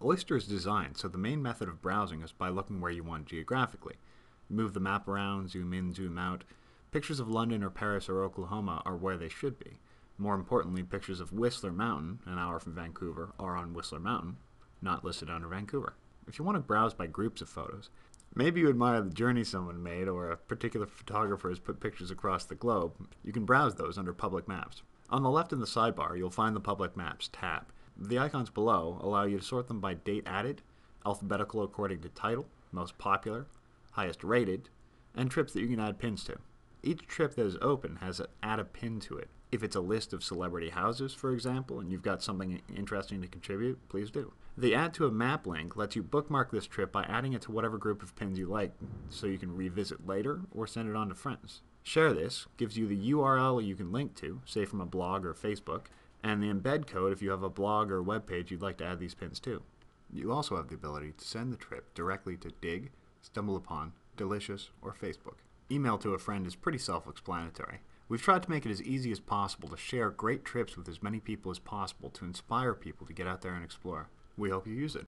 Oyster is designed so the main method of browsing is by looking where you want geographically. Move the map around, zoom in, zoom out. Pictures of London or Paris or Oklahoma are where they should be. More importantly, pictures of Whistler Mountain, an hour from Vancouver, are on Whistler Mountain, not listed under Vancouver. If you want to browse by groups of photos, maybe you admire the journey someone made or a particular photographer has put pictures across the globe, you can browse those under Public Maps. On the left in the sidebar, you'll find the Public Maps tab. The icons below allow you to sort them by date added, alphabetical according to title, most popular, highest rated, and trips that you can add pins to. Each trip that is open has an add a pin to it. If it's a list of celebrity houses, for example, and you've got something interesting to contribute, please do. The add to a map link lets you bookmark this trip by adding it to whatever group of pins you like so you can revisit later or send it on to friends. Share This gives you the URL you can link to, say from a blog or Facebook, and the embed code if you have a blog or web page you'd like to add these pins to. You also have the ability to send the trip directly to Dig, StumbleUpon, Delicious, or Facebook. Email to a friend is pretty self-explanatory. We've tried to make it as easy as possible to share great trips with as many people as possible to inspire people to get out there and explore. We hope you use it.